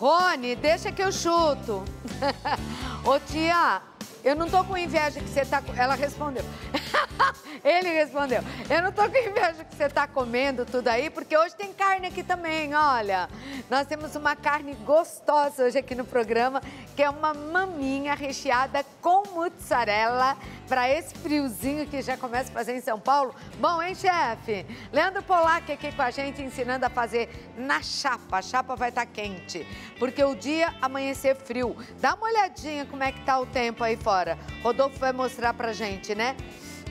Rony, deixa que eu chuto. Ô, tia, eu não tô com inveja que você tá... Ela respondeu. Ele respondeu. Eu não tô com inveja que você tá comendo tudo aí, porque hoje tem carne aqui também, olha. Nós temos uma carne gostosa hoje aqui no programa, que é uma maminha recheada com mussarela, para esse friozinho que já começa a fazer em São Paulo. Bom, hein, chefe? Leandro Polac aqui com a gente, ensinando a fazer na chapa. A chapa vai estar quente, porque o dia amanhecer frio. Dá uma olhadinha como é que tá o tempo aí fora. Rodolfo vai mostrar pra gente, né?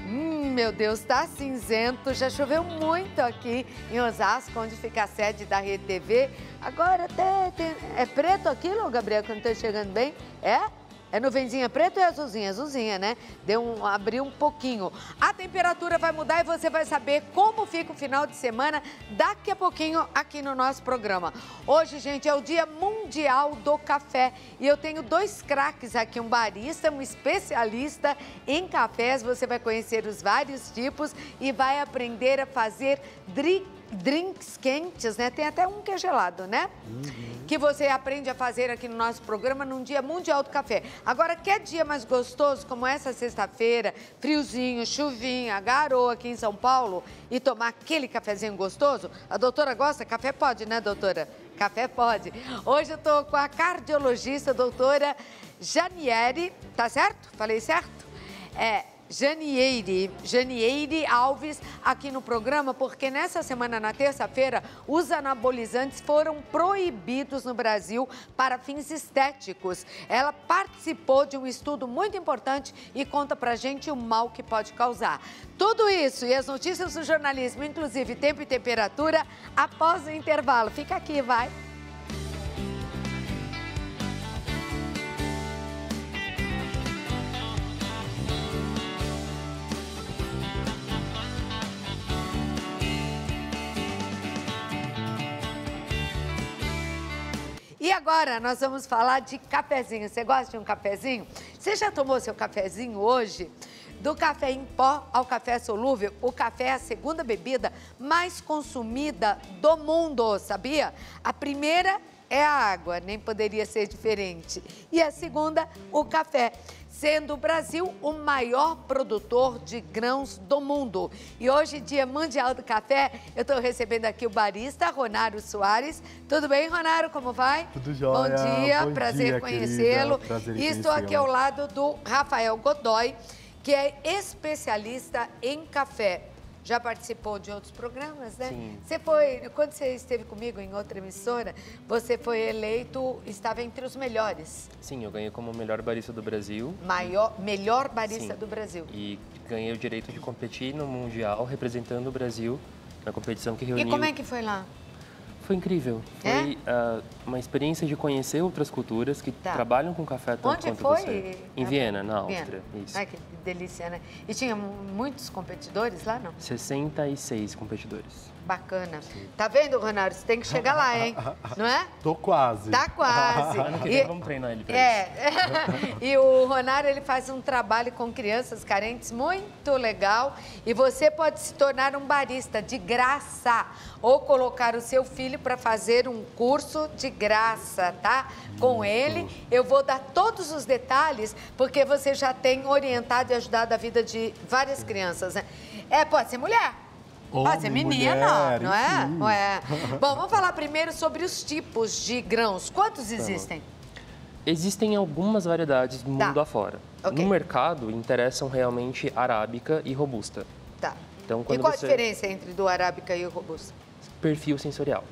Meu Deus, tá cinzento. Já choveu muito aqui em Osasco, onde fica a sede da Rede TV. Agora até é preto aquilo, Gabriel, que eu não tô chegando bem? É? É nuvenzinha preta ou é azulzinha? Azulzinha, né? Abriu um pouquinho. A temperatura vai mudar e você vai saber como fica o final de semana daqui a pouquinho aqui no nosso programa. Hoje, gente, é o Dia Mundial do Café. E eu tenho dois craques aqui, um barista, um especialista em cafés. Você vai conhecer os vários tipos e vai aprender a fazer drinks quentes, né? Tem até um que é gelado, né? Que você aprende a fazer aqui no nosso programa num Dia Mundial do Café. Agora, quer dia mais gostoso, como essa sexta-feira, friozinho, chuvinha, garoa aqui em São Paulo, e tomar aquele cafezinho gostoso? A doutora gosta? Café pode, né, doutora? Café pode. Hoje eu tô com a cardiologista, doutora Janiele, tá certo? Falei certo? Janieire Alves, aqui no programa, porque nessa semana, na terça-feira, os anabolizantes foram proibidos no Brasil para fins estéticos. Ela participou de um estudo muito importante e conta pra gente o mal que pode causar. Tudo isso e as notícias do jornalismo, inclusive tempo e temperatura, após o intervalo. Fica aqui, vai! E agora nós vamos falar de cafezinho. Você gosta de um cafezinho? Você já tomou seu cafezinho hoje? Do café em pó ao café solúvel, o café é a segunda bebida mais consumida do mundo, sabia? A primeira é a água, nem poderia ser diferente. E a segunda, o café, sendo o Brasil o maior produtor de grãos do mundo. E hoje, Dia Mundial do Café, eu estou recebendo aqui o barista Ronaro Soares. Tudo bem, Ronaro? Como vai? Tudo jóia. Bom dia, Bom prazer dia, conhecê-lo. E estou aqui ao lado. lado do Rafael Godoy, que é especialista em café. Já participou de outros programas, né? Sim. Você foi, quando você esteve comigo em outra emissora, você foi eleito, estava entre os melhores. Sim, eu ganhei como melhor barista do Brasil. Melhor barista Sim. do Brasil. E ganhei o direito de competir no Mundial, representando o Brasil na competição que reuniu... E como é que foi lá? Foi incrível. Foi uma experiência de conhecer outras culturas que trabalham com café tanto Onde quanto foi? você. Em Viena, na Áustria. Isso. Ai, que delícia, né? E tinha muitos competidores lá, não? 66 competidores. Bacana. Tá vendo, Ronaldo? Você tem que chegar lá, hein? Não é? Tô quase. Tá quase. Ano que vem vamos treinar ele pra isso. E o Ronaldo, ele faz um trabalho com crianças carentes muito legal. E você pode se tornar um barista de graça ou colocar o seu filho para fazer um curso de graça, tá? Com ele, eu vou dar todos os detalhes, porque você já tem orientado e ajudado a vida de várias crianças, né? Pode ser mulher. Pode ser menina, não é? Não é? Bom, vamos falar primeiro sobre os tipos de grãos. Quantos existem? Existem algumas variedades do mundo afora. Ok. No mercado, interessam realmente arábica e robusta. Tá. Então, E quando qual a você... diferença entre do arábica e o robusto? Perfil sensorial.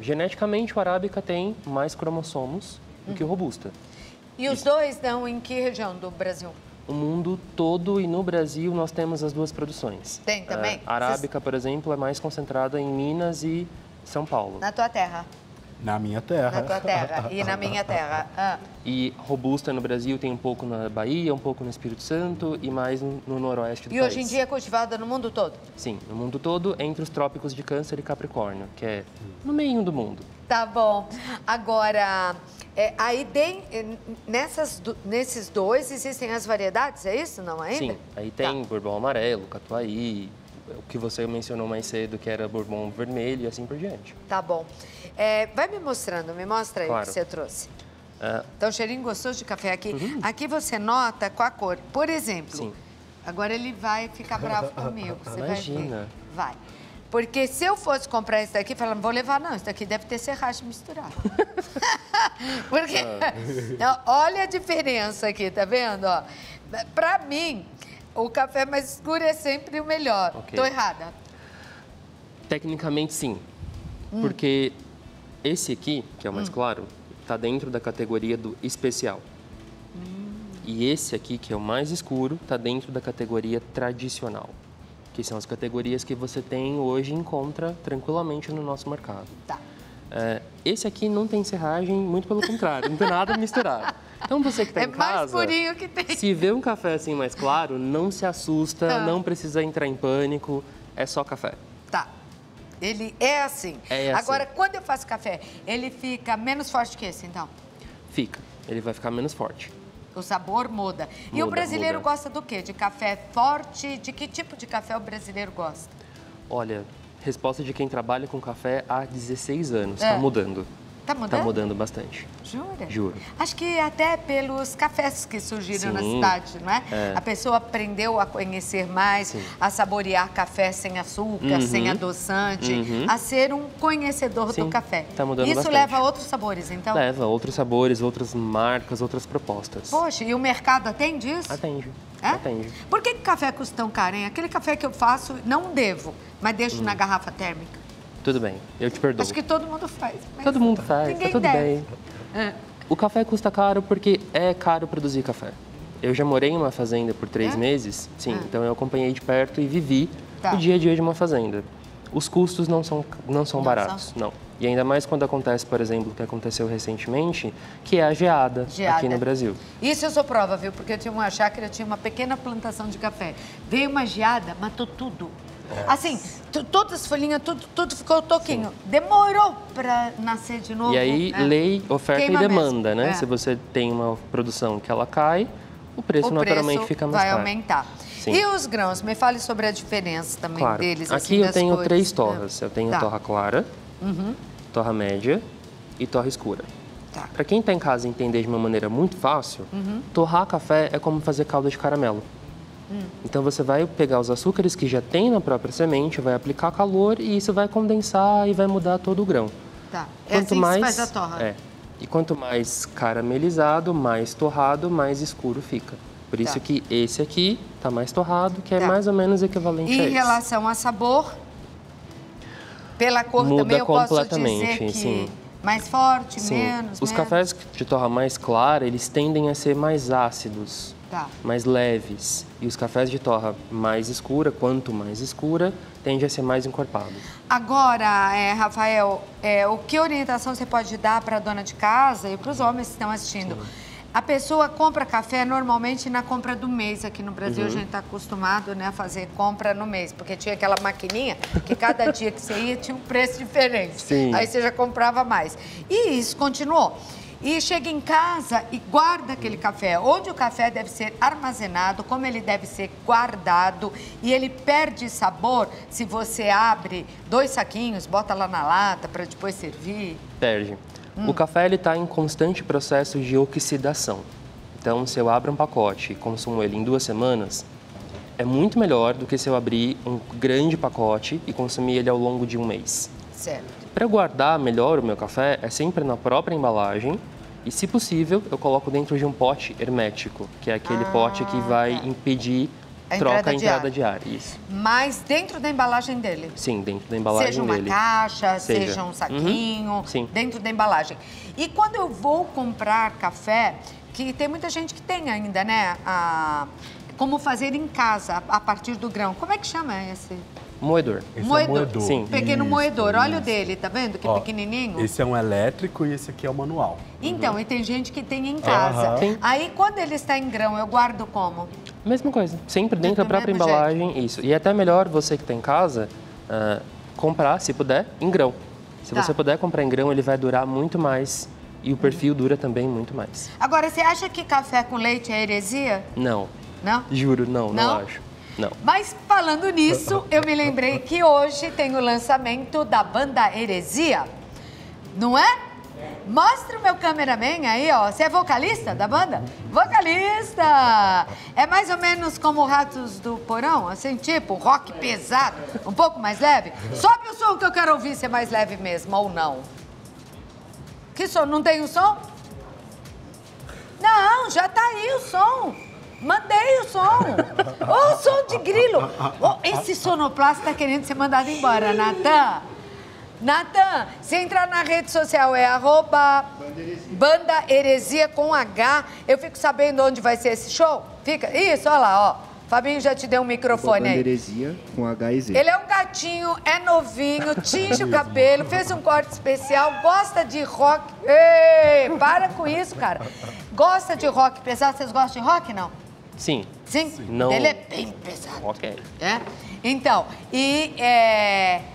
Geneticamente, o arábica tem mais cromossomos do que o robusta. E os dois dão em que região do Brasil? O mundo todo e no Brasil nós temos as duas produções. Tem também? A arábica, por exemplo, é mais concentrada em Minas e São Paulo. Na tua terra? Na minha terra. Na tua terra e na minha terra. E robusta no Brasil tem um pouco na Bahia, um pouco no Espírito Santo e mais no noroeste do país. E hoje em dia é cultivada no mundo todo? Sim, no mundo todo, entre os trópicos de Câncer e Capricórnio, que é no meio do mundo. Tá bom. Agora, aí nesses dois existem as variedades, é isso? Não ainda? Sim, aí tem bourbon amarelo, catuai, o que você mencionou mais cedo, que era bourbon vermelho e assim por diante. Tá bom. Vai me mostrando, me mostra aí o Claro. que você trouxe. Então, cheirinho gostoso de café aqui. Aqui você nota com a cor. Por exemplo, Sim. agora ele vai ficar bravo comigo. Você Imagina. vai ver. Vai. Porque se eu fosse comprar esse daqui, falando, vou levar, não, isso daqui deve ter serragem misturado. Porque, não, olha a diferença aqui, tá vendo? Ó, pra mim, o café mais escuro é sempre o melhor. Ok. Tô errada? Tecnicamente, sim. Porque esse aqui, que é o mais claro, está dentro da categoria do especial. E esse aqui, que é o mais escuro, está dentro da categoria tradicional. Que são as categorias que você tem hoje e encontra tranquilamente no nosso mercado. Tá. Esse aqui não tem serragem, muito pelo contrário, não tem nada misturado. Então você que está em casa, mais purinho que tem. se vê um café assim mais claro, não se assusta, não precisa entrar em pânico, é só café. Tá. Ele é assim. É assim. Agora, quando eu faço café, ele fica menos forte que esse, então? Fica, ele vai ficar menos forte. O sabor muda. E o Muda, brasileiro muda. gosta do quê? De café forte? De que tipo de café o brasileiro gosta? Olha, resposta de quem trabalha com café há 16 anos, tá mudando. Tá mudando? Tá mudando bastante. Jura? Juro. Acho que até pelos cafés que surgiram na Sim. cidade, não é? A pessoa aprendeu a conhecer mais, a saborear café sem açúcar, sem adoçante, a ser um conhecedor do Sim. café. Tá mudando Isso bastante. leva a outros sabores, então? Leva outros sabores, outras marcas, outras propostas. Poxa, e o mercado atende isso? Atende. É? Atende. Por que café custa tão caro, hein? Aquele café que eu faço, não devo, mas deixo na garrafa térmica. Tudo bem, eu te perdoo. Acho que todo mundo faz. Mas Todo mundo faz, tá ninguém tudo deve. bem. O café custa caro porque é caro produzir café. Eu já morei em uma fazenda por 3 meses, sim, então eu acompanhei de perto e vivi Tá. o dia a dia de uma fazenda. Os custos não são baratos, não. E ainda mais quando acontece, por exemplo, o que aconteceu recentemente, que é a geada aqui no Brasil. Isso eu sou prova, viu? Porque eu tinha uma chácara, eu tinha uma pequena plantação de café. Veio uma geada, matou tudo. Assim, todas as folhinhas, tudo ficou toquinho. Demorou para nascer de novo. E aí, né? lei, oferta Queima e demanda, mesmo. né? Se você tem uma produção que ela cai, o preço naturalmente fica mais vai caro. aumentar. Sim. E os grãos? Me fale sobre a diferença também Claro. deles. Aqui assim, eu das tenho cores. 3 torras. Eu tenho Tá. torra clara, torra média e torra escura. Tá. Para quem está em casa e entender de uma maneira muito fácil, torrar café é como fazer calda de caramelo. Então você vai pegar os açúcares que já tem na própria semente, vai aplicar calor e isso vai condensar e vai mudar todo o grão. Tá. É assim que se faz a torra. E quanto mais caramelizado, mais torrado, mais escuro fica. Por isso Tá. que esse aqui está mais torrado, que é Tá. mais ou menos equivalente a Em esse. relação a sabor, pela cor Muda também eu posso completamente, dizer que sim. mais forte, Sim. menos, Os menos. cafés de torra mais clara, eles tendem a ser mais ácidos, Tá. mais leves. E os cafés de torra mais escura, quanto mais escura, tende a ser mais encorpado. Agora, Rafael, o que orientação você pode dar para a dona de casa e para os homens que estão assistindo? A pessoa compra café normalmente na compra do mês. Aqui no Brasil a gente está acostumado, né, a fazer compra no mês, porque tinha aquela maquininha que cada dia que você ia tinha um preço diferente. Sim. Aí você já comprava mais. E isso continuou. E chega em casa e guarda aquele café. Onde o café deve ser armazenado, como ele deve ser guardado. E ele perde sabor se você abre 2 saquinhos, bota lá na lata para depois servir. Perde. O café está em constante processo de oxidação. Então, se eu abro um pacote e consumo ele em 2 semanas, é muito melhor do que se eu abrir um grande pacote e consumir ele ao longo de 1 mês. Certo. Para guardar melhor o meu café, é sempre na própria embalagem e, se possível, eu coloco dentro de um pote hermético, que é aquele pote que vai impedir a entrada de ar. Isso. Mas dentro da embalagem dele. Sim, dentro da embalagem Seja uma dele. caixa, seja um saquinho, Sim. dentro da embalagem. E quando eu vou comprar café, que tem muita gente que tem ainda, né? Como fazer em casa, a partir do grão. Como é que chama esse? Moedor. Esse Moedor. é o moedor. Sim. Pequeno Isso, moedor. Olha o isso. dele, tá vendo? Que Ó, pequenininho. Esse é um elétrico e esse aqui é o manual. Então, e tem gente que tem em casa. Aham. Sim. Aí, quando ele está em grão, eu guardo como? Mesma coisa. Sempre dentro da Do própria mesmo embalagem. Isso. E é até melhor você que está em casa comprar, se puder, em grão. Se Tá. você puder comprar em grão, ele vai durar muito mais e o perfil dura também muito mais. Agora, você acha que café com leite é heresia? Não. Não? Juro, não Não? acho. Não. Mas falando nisso, eu me lembrei que hoje tem o lançamento da banda Heresia, não é? Mostra o meu cameraman aí, ó. Você é vocalista da banda? Vocalista! É mais ou menos como Ratos do Porão, assim, tipo rock pesado, um pouco mais leve? Sobe o som que eu quero ouvir se é mais leve mesmo, ou não. Que som? Não tem o som? Não, já tá aí o som. Mandei o som. Ô, som de grilo. Oh, esse sonoplasta tá querendo ser mandado embora, Natan. Natan, se entrar na rede social é @Banda Heresia com H. Eu fico sabendo onde vai ser esse show? Fica. Isso, olha lá, ó. Fabinho já te deu um microfone aí. Banda Heresia com H e Z. Ele é um gatinho, é novinho, tinge o cabelo, fez um corte especial, gosta de rock. Ei, para com isso, cara. Gosta de rock pesado. Vocês gostam de rock, não? Sim. Sim? Não. Ele é bem pesado. Ok. É? Então,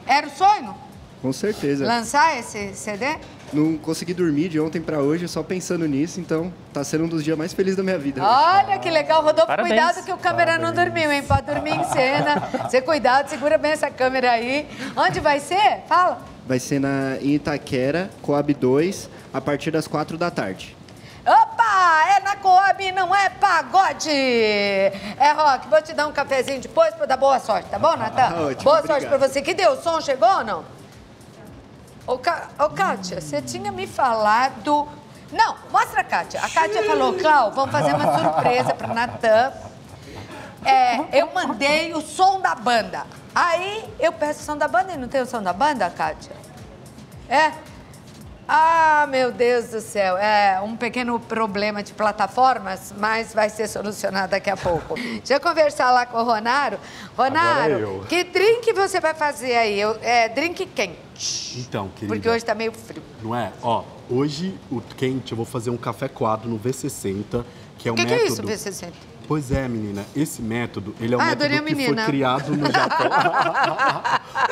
era o sonho? Com certeza. Lançar esse CD? Não consegui dormir de ontem pra hoje só pensando nisso, então tá sendo um dos dias mais felizes da minha vida. Olha que legal, Rodolfo, Parabéns. cuidado que o câmera não dormiu, hein? Pode dormir em cena. Você cuidado, segura bem essa câmera aí. Onde vai ser? Fala. Vai ser em Itaquera, Coab 2, a partir das 4 da tarde. Opa, é na Coab, não é pagode. É rock, vou te dar um cafezinho depois pra dar boa sorte, tá bom, Natan? Ótimo, Boa sorte obrigado. pra você. Que deu? O som chegou ou não? Ô, Kátia, você tinha me falado... Não, mostra a Kátia. A Kátia falou, Clau, vamos fazer uma surpresa pro Natan. Eu mandei o som da banda. Aí eu peço o som da banda e não tem o som da banda, Kátia? É? Ah, meu Deus do céu. É um pequeno problema de plataformas, mas vai ser solucionado daqui a pouco. Deixa eu conversar lá com o Ronaro. Ronaro, que drink você vai fazer aí? Drink quente. Então, querida. Porque hoje tá meio frio. Não é? Ó, hoje o quente eu vou fazer um café coado no V60, que é um O que método... é isso, V60? Pois é, menina. Esse método, ele é um adorei método a que menina. foi criado no Japão.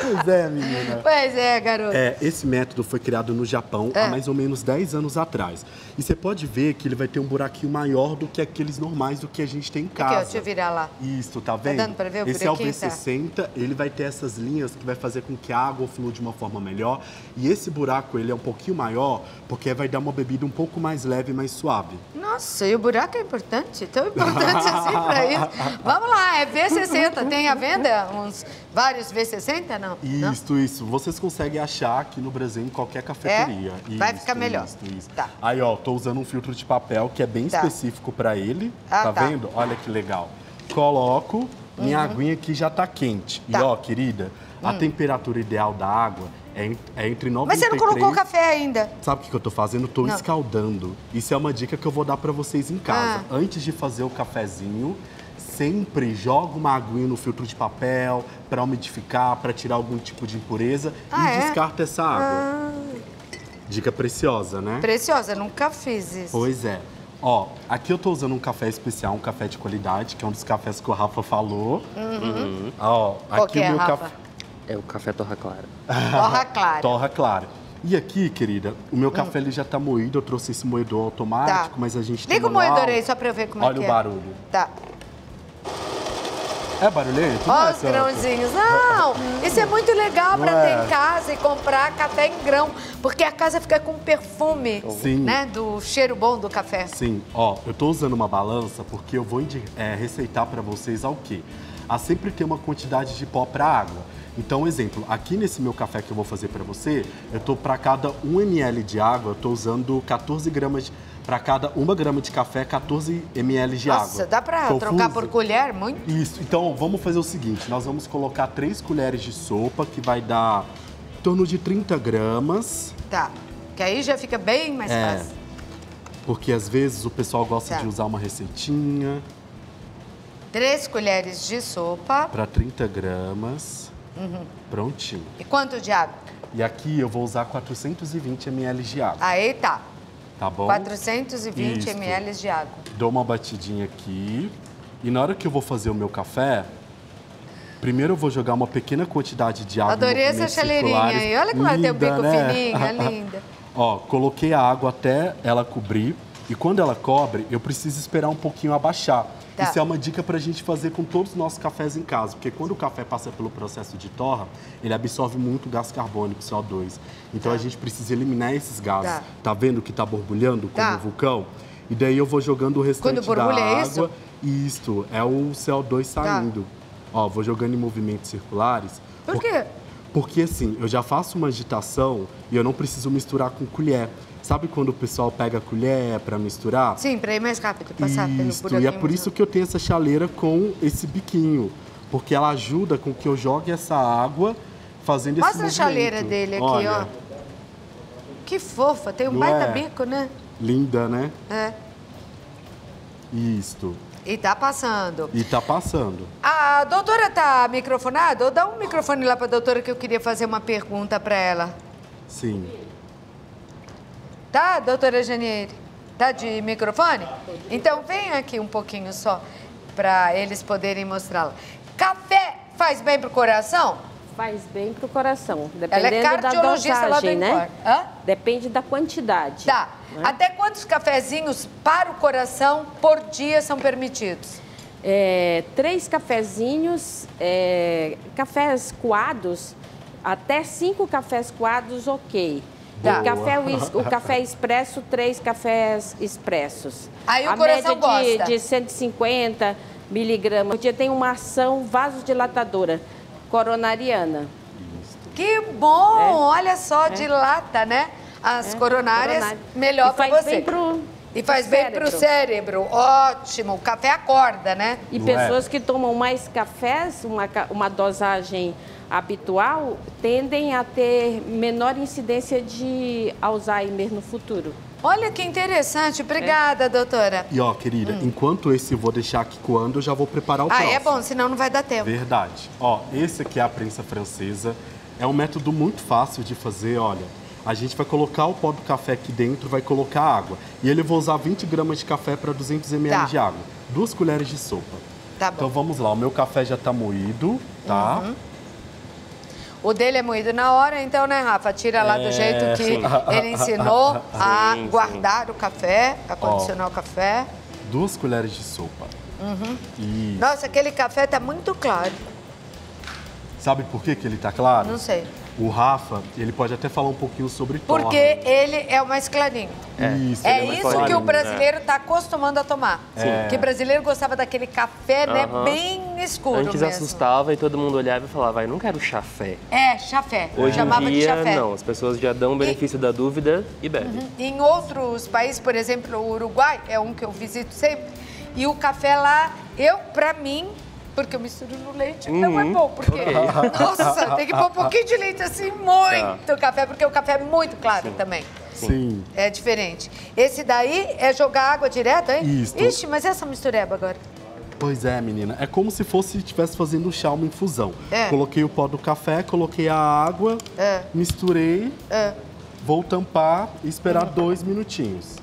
Pois é, menina. Pois é, garoto. Esse método foi criado no Japão há mais ou menos 10 anos atrás. E você pode ver que ele vai ter um buraquinho maior do que aqueles normais do que a gente tem em casa. Aqui, ó, deixa eu virar lá. Isso, tá vendo? dando pra ver o Esse é o buraquinho, tá? V60, ele vai ter essas linhas que vai fazer com que a água flua de uma forma melhor. E esse buraco, ele é um pouquinho maior, porque vai dar uma bebida um pouco mais leve e mais suave. Nossa, e o buraco é importante? Tão importante assim pra isso. Vamos lá, é V60. Tem à venda vários V60, não? Isso. Vocês conseguem achar aqui no Brasil em qualquer cafeteria. Vai ficar melhor. Isso. Tá. Aí, ó, tô usando um filtro de papel que é bem específico pra ele. Tá vendo? Olha que legal. Coloco, minha aguinha aqui já tá quente. Tá. E, ó, querida, a temperatura ideal da água é entre 93... Mas você não colocou o café ainda. Sabe o que eu tô fazendo? Tô Não. escaldando. Isso é uma dica que eu vou dar pra vocês em casa. Antes de fazer o cafezinho, sempre joga uma aguinha no filtro de papel pra umidificar, pra tirar algum tipo de impureza e descarta essa água. Dica preciosa, né? Preciosa, nunca fiz isso. Pois é. Ó, aqui eu tô usando um café especial, um café de qualidade, que é um dos cafés que o Rafa falou. Ó, Qual aqui que é, o meu Rafa? café. É o café torra clara. Torra clara. Torra clara. E aqui, querida, o meu café ele já tá moído, eu trouxe esse moedor automático, mas a gente tem Liga o manual. moedor aí, só pra eu ver como Olha é que o barulho. Tá. É barulhento? Não Ó é os tanto. grãozinhos. Não, isso é muito legal pra Não ter é? em casa e comprar café em grão, porque a casa fica com perfume, Sim. né, do cheiro bom do café. Sim, ó, eu tô usando uma balança porque eu vou receitar pra vocês ao quê? A sempre ter uma quantidade de pó pra água. Então, exemplo, aqui nesse meu café que eu vou fazer pra você, eu tô pra cada 1 ml de água, eu tô usando 14 gramas para cada 1 grama de café, 14 ml de água. Nossa, dá pra Confuso? trocar por colher muito? Isso. Então, vamos fazer o seguinte. Nós vamos colocar 3 colheres de sopa, que vai dar em torno de 30 gramas. Tá, que aí já fica bem mais fácil. Porque, às vezes, o pessoal gosta Tá. de usar uma receitinha. 3 colheres de sopa. Para 30 gramas. Prontinho. E quanto de água? E aqui eu vou usar 420 ml de água. Aí tá. Tá bom? 420 Isso. ml de água. Dou uma batidinha aqui. E na hora que eu vou fazer o meu café, primeiro eu vou jogar uma pequena quantidade de água. Adorei essa chaleirinha aí. Olha como ela tem o bico fininho, é linda. Ó, coloquei a água até ela cobrir. E quando ela cobre, eu preciso esperar um pouquinho abaixar. Tá. Isso é uma dica para a gente fazer com todos os nossos cafés em casa, porque quando o café passa pelo processo de torra, ele absorve muito gás carbônico, CO2. Então a gente precisa eliminar esses gases. Tá vendo que tá borbulhando como um vulcão? E daí eu vou jogando o restante Quando borbulha, da é água. Isto é o CO2 saindo. Ó, vou jogando em movimentos circulares. Por quê? Porque assim, eu já faço uma agitação e eu não preciso misturar com colher. Sabe quando o pessoal pega a colher para misturar? Sim, para ir mais rápido, passar pelo Isso, buraquinho. e é por isso que eu tenho essa chaleira com esse biquinho. Porque ela ajuda com que eu jogue essa água fazendo esse movimento. Mostra a chaleira dele aqui, Olha, ó. Que fofa, tem um não baita é? bico, né? Linda, né? É. Isto. E tá passando. E tá passando. A doutora tá microfonada? Ou dá um microfone lá pra doutora que eu queria fazer uma pergunta pra ela. Sim. Tá, doutora Janiele? Tá de microfone? Então vem aqui um pouquinho só pra eles poderem mostrá-la. Café faz bem pro coração? Faz bem pro coração, Ela é dependendo da cardiologista lá do dosagem, né? Encore. Hã? Depende da quantidade. Tá. né? Até quantos cafezinhos para o coração por dia são permitidos? 3 cafezinhos, cafés coados, até 5 cafés coados, ok. Tá. O café expresso, 3 cafés expressos. Aí o a coração média gosta. de 150 miligramas por dia tem uma ação vasodilatadora coronariana. Que bom! Olha só, dilata, né? As coronárias, coronária. melhor E para faz você. bem pro E faz bem pro cérebro. Ótimo. O café acorda, né? E Não pessoas é? que tomam mais cafés, uma dosagem habitual, tendem a ter menor incidência de Alzheimer no futuro. Olha que interessante. Obrigada, doutora. E ó, querida, enquanto esse eu vou deixar aqui coando, eu já vou preparar o próximo. É bom, senão não vai dar tempo. Verdade. Ó, esse aqui é a prensa francesa. É um método muito fácil de fazer, olha. A gente vai colocar o pó do café aqui dentro, vai colocar água. E ele vai usar 20 gramas de café para 200 ml Tá. de água. 2 colheres de sopa. Tá bom. Então vamos lá, o meu café já tá moído, tá? O dele é moído na hora, então, né, Rafa? Tira lá do jeito que ele ensinou a Sim, guardar o café, a condicionar o café. 2 colheres de sopa. E Nossa, aquele café tá muito claro. sabe por que ele tá claro? Não sei. O Rafa, ele pode até falar um pouquinho sobre torra. Porque ele é o mais clarinho. Isso, É ele mais isso que clarinho. o brasileiro está acostumando a tomar. Sim. Que o brasileiro gostava daquele café, né, Aham. bem escuro Antes mesmo. assustava e todo mundo olhava e falava, não quero chafé. É, chafé. Hoje Chamava em de dia, chafé. não. As pessoas já dão o benefício da dúvida e bebem. Em outros países, por exemplo, o Uruguai, é um que eu visito sempre, e o café lá, pra mim, porque eu misturo no leite, não é bom, porque, nossa, tem que pôr um pouquinho de leite, assim, muito café, porque o café é muito claro também. Sim. É diferente. Esse daí é jogar água direto, hein? Isso. Ixi, mas essa mistureba agora? Pois é, menina. É como se estivesse fazendo um chá, uma infusão. É. Coloquei o pó do café, coloquei a água, misturei, vou tampar e esperar 2 minutinhos.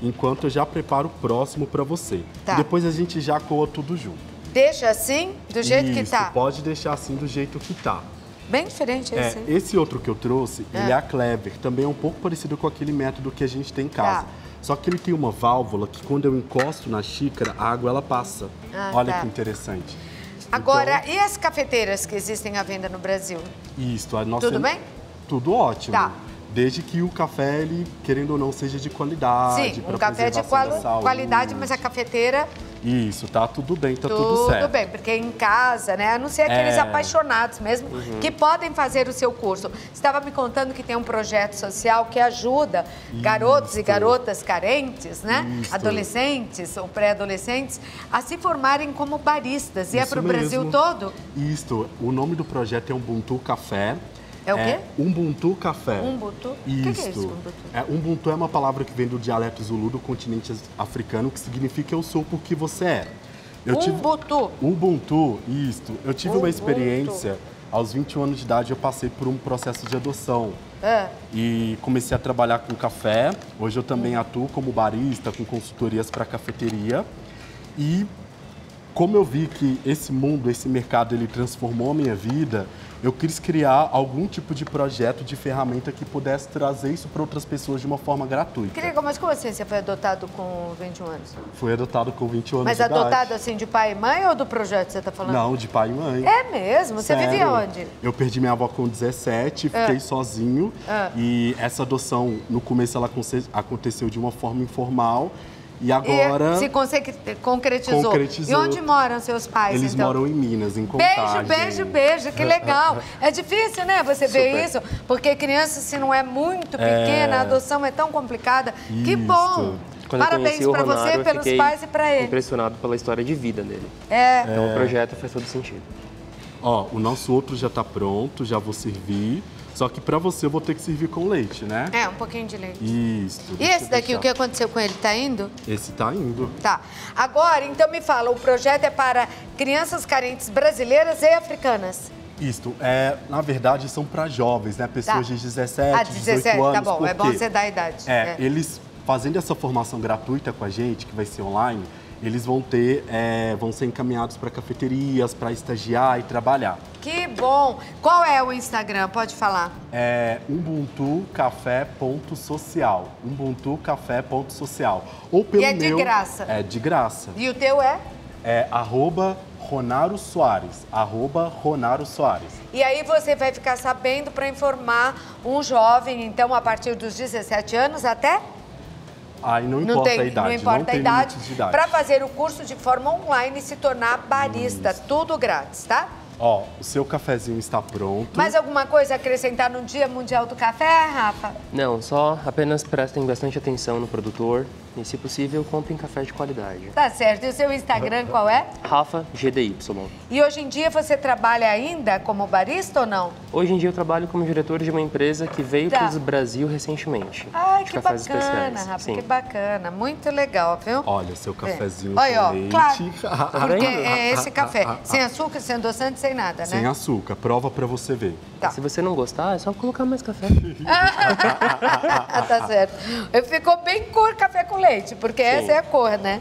Enquanto eu já preparo o próximo para você. Tá. E depois a gente já coa tudo junto. Deixa assim, do jeito que Isso, tá. pode deixar assim do jeito que tá. Bem diferente esse, hein? Esse outro que eu trouxe, ele é a Clever. Também é um pouco parecido com aquele método que a gente tem em casa. Tá. Só que ele tem uma válvula que quando eu encosto na xícara, a água ela passa. Olha tá. que interessante. Agora, Então, e as cafeteiras que existem à venda no Brasil? Isso, a nossa... Tudo bem? Tudo ótimo. Tá. Desde que o café, ele, querendo ou não, seja de qualidade. Sim, pra um café de preservação da saúde. qualidade, mas a cafeteira, Isso, tá tudo bem, tá tudo certo. tudo bem. Porque em casa, né? A não ser aqueles apaixonados mesmo, que podem fazer o seu curso. Você estava me contando que tem um projeto social que ajuda garotos e garotas carentes, né? Isso. Adolescentes ou pré-adolescentes, a se formarem como baristas. E é Isso para o Brasil mesmo. todo? Isso, o nome do projeto é Ubuntu Café. É o quê? Ubuntu Café. Ubuntu? O Isso. que é isso, Ubuntu? Ubuntu é uma palavra que vem do dialeto Zulu do continente africano, que significa eu sou porque você é. Ubuntu. Ubuntu, isto. Eu tive uma Ubuntu. experiência, aos 21 anos de idade, eu passei por um processo de adoção. E comecei a trabalhar com café. Hoje eu também atuo como barista, com consultorias para cafeteria. E como eu vi que esse mundo, esse mercado, ele transformou a minha vida, eu quis criar algum tipo de projeto, de ferramenta que pudesse trazer isso para outras pessoas de uma forma gratuita. Mas como assim você foi adotado com 21 anos? Fui adotado com 20 anos Mas de idade. adotado assim de pai e mãe ou do projeto que você está falando? Não, de pai e mãe. É mesmo? Você Sério. vivia onde? Eu perdi minha avó com 17, fiquei sozinho. E essa adoção, no começo, ela aconteceu de uma forma informal. E agora... E se concretizou. Concretizou. E onde moram seus pais, Eles então? moram em Minas, em Contagem. Beijo, que legal. É difícil, né, você ver isso, porque criança, se não é muito pequena, a adoção é tão complicada. Isso. Que bom. Quando Parabéns eu para conheci o você, Ronaro, pelos eu pais e para ele. impressionado pela história de vida dele. Então o projeto faz todo sentido. Ó, o nosso outro já tá pronto, já vou servir. Só que pra você eu vou ter que servir com leite, né? É, um pouquinho de leite. Isso. E esse daqui, o que aconteceu com ele? Tá indo? Esse tá indo. Tá. Agora, então me fala, o projeto é para crianças carentes brasileiras e africanas. Isto, na verdade, são para jovens, né? Pessoas de 17, 18 anos. Tá bom, é bom Por quê? você dar a idade. Eles fazendo essa formação gratuita com a gente, que vai ser online, eles vão ser encaminhados para cafeterias, para estagiar e trabalhar. Que bom! Qual é o Instagram? Pode falar. É ubuntucafé.social. ubuntucafé.social. Ou pelo E é de graça? É de graça. E o teu é? É @Ronaro Soares. @Ronaro Soares. E aí você vai ficar sabendo para informar um jovem, então, a partir dos 17 anos até? Aí não importa a idade. Não importa a idade. Limite de idade. Para fazer o curso de forma online e se tornar barista. Tudo grátis, tá? Ó, o seu cafezinho está pronto. Mais alguma coisa a acrescentar no Dia Mundial do Café, Rafa? Não, só apenas prestem bastante atenção no produtor e, se possível, comprem café de qualidade. Tá certo. E o seu Instagram qual é? Rafa GDY. E hoje em dia você trabalha ainda como barista ou não? Hoje em dia eu trabalho como diretor de uma empresa que veio Tá. para o Brasil recentemente. Ai, de que cafés bacana, especiais. Rafa, Sim. que bacana. Muito legal, viu? Olha, seu cafezinho Olha, ó, com leite. claro, porque vendo? é esse café. Sem açúcar, sem adoçante, sem nada, né? Sem açúcar. Prova pra você ver. Tá. Se você não gostar, é só colocar mais café. Tá certo. Ficou bem cor café com leite, porque essa é a cor, né?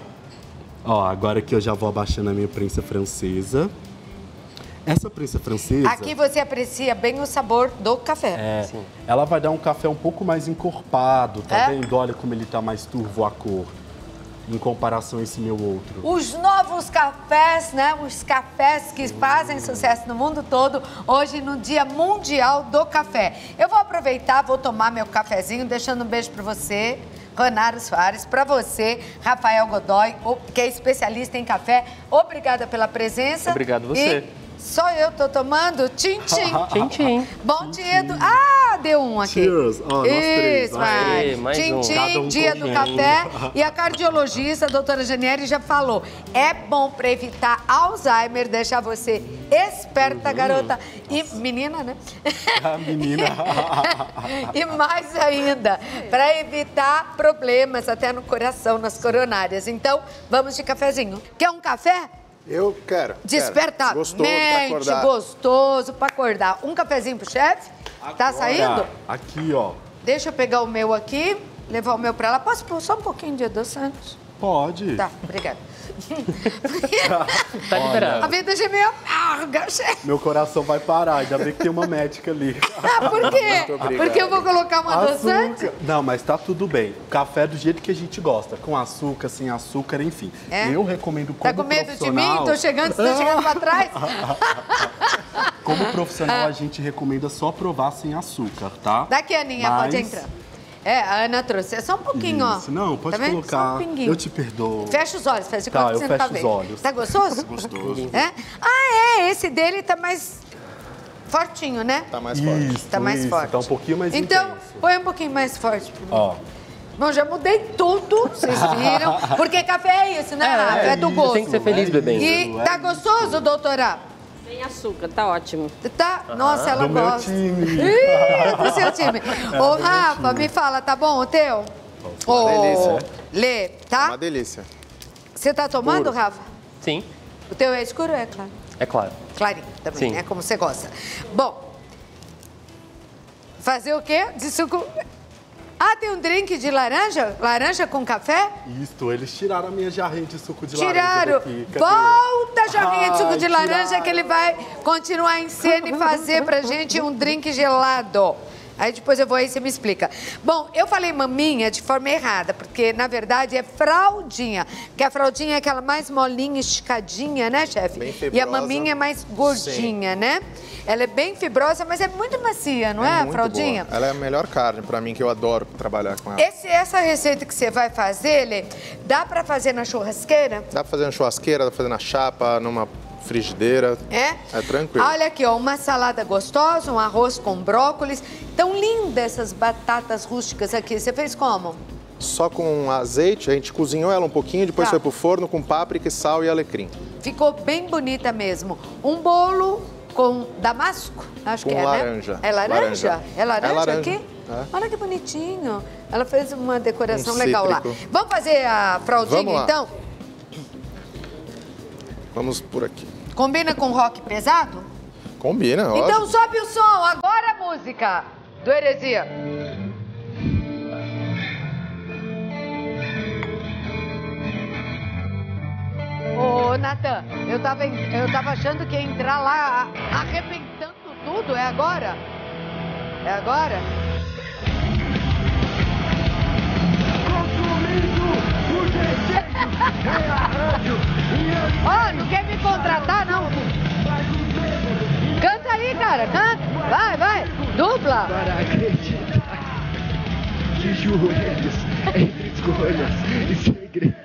Ó, agora que eu já vou abaixando a minha prensa francesa. Essa prensa francesa... Aqui você aprecia bem o sabor do café. Sim. Ela vai dar um café um pouco mais encorpado, tá É? vendo? Olha como ele tá mais turvo a cor, em comparação a esse meu outro. Os novos cafés, né? Os cafés que fazem sucesso no mundo todo, hoje no Dia Mundial do Café. Eu vou aproveitar, vou tomar meu cafezinho, deixando um beijo para você, Ronaro Soares, para você, Rafael Godoy, que é especialista em café. Obrigada pela presença. Obrigado você. E só eu tô tomando tchim-tchim. Tchim-tchim. Bom dia do... deu um aqui. Cheers. Ó, nós três. Isso, Aê, vai. mais um. Tchim-tchim, Cada um dia com do um. café. E a cardiologista, a doutora Janiele, já falou. É bom para evitar Alzheimer, deixar você esperta, garota. E menina, né? A menina. E mais ainda, para evitar problemas até no coração, nas coronárias. Então, vamos de cafezinho. Quer um café? Eu quero. Desperta Gostoso pra mente, acordar. gostoso para acordar. Um cafezinho pro chefe? Tá saindo? Aqui, ó. Deixa eu pegar o meu aqui, levar o meu pra lá. Posso pôr só um pouquinho de adoçante? Pode. Tá, obrigada. Tá liberado. A vida já é meio amarga, chefe. Meu coração vai parar, ainda bem que tem uma médica ali. Por quê? obrigado. Porque eu vou colocar um adoçante? Açúcar. Não, mas tá tudo bem. O café é do jeito que a gente gosta, com açúcar, sem açúcar, enfim. É? Eu recomendo como Tá com medo de mim? profissional- Tô chegando, você tá chegando pra trás? Como profissional, a gente recomenda só provar sem açúcar, tá? Daqui, Aninha, Mas- pode entrar. É, a Ana trouxe. É só um pouquinho, ó. Isso, não, pode Tá vendo? colocar. Só um pinguinho. Eu te perdoo. Fecha os olhos, faz de Tá, conta que eu você não tá fecho os vendo. olhos. Tá gostoso? Gostoso. É? Esse dele tá mais fortinho, né? Tá mais forte. Isso, Tá mais isso, forte. Tá um pouquinho mais Então, intenso. põe um pouquinho mais forte pra mim. Ó, Bom, já mudei tudo, vocês viram. Porque café é isso, né, Rafa? É do isso. gosto. Tem que ser feliz bebendo. E tá gostoso, doutora? Sem açúcar, tá ótimo. Tá? Nossa, ela do meu gosta. time. Ih, do seu time. Ô, Rafa, me fala, tá bom o teu? Uma delícia. Lê, tá? Uma delícia. Você tá tomando, Rafa? Sim, O teu é escuro, é claro? é claro. Clarinho também, Sim. né? Como você gosta. Bom, fazer o quê? De suco... tem um drink de laranja? Laranja com café? Isso, eles tiraram a minha jarrinha de suco de Tiraram. laranja daqui. Cadê? Volta a jarrinha de suco suco de laranja que ele vai continuar em cena e fazer pra gente um drink gelado. Aí depois eu vou aí, você me explica. Bom, eu falei maminha de forma errada, porque na verdade é fraldinha. Porque a fraldinha é aquela mais molinha, esticadinha, né, chefe? Bem fibrosa. E a maminha é mais gordinha, né? Ela é bem fibrosa, mas é muito macia, não é, a muito fraldinha? boa. Ela é a melhor carne pra mim, que eu adoro trabalhar com ela. Essa receita que você vai fazer, Lê, dá pra fazer na churrasqueira? Dá pra fazer na churrasqueira, dá pra fazer na chapa, numa frigideira. É? É tranquilo. Olha aqui, ó, uma salada gostosa, um arroz com brócolis. Tão linda essas batatas rústicas aqui. Você fez como? Só com azeite, a gente cozinhou ela um pouquinho, depois Tá. foi pro forno com páprica, sal e alecrim. Ficou bem bonita mesmo. Um bolo com damasco, acho Com que é, laranja. né? É laranja? Laranja. É laranja, É laranja, aqui? é. Olha que bonitinho. Ela fez uma decoração Um legal cítrico. lá. Vamos fazer a fraldinha, Vamos lá. então? Vamos por aqui. Combina com rock pesado? Combina, óbvio. Então sobe o som, agora a música do Heresia. Ô, Natan, eu tava achando que ia entrar lá arrebentando tudo. É agora? É agora? Ó, não quer me contratar, não? Canta aí, cara, canta. Vai, vai. Dupla. Para acreditar, de joelhos, entre escolhas e segredos.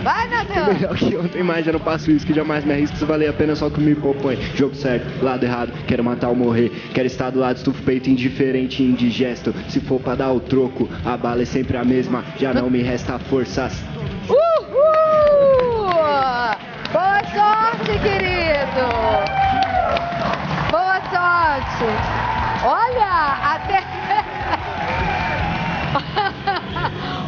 Vai, Natan. Melhor que ontem, mas já não passo isso, que jamais me arrisco, se valer a pena só que me propõe. Jogo certo, lado errado, quero matar ou morrer. Quero estar do lado, estufo o peito indiferente e indigesto. Se for pra dar o troco, a bala é sempre a mesma, já não me resta forças. Uhul! Boa sorte, querido! Boa sorte! Olha, até...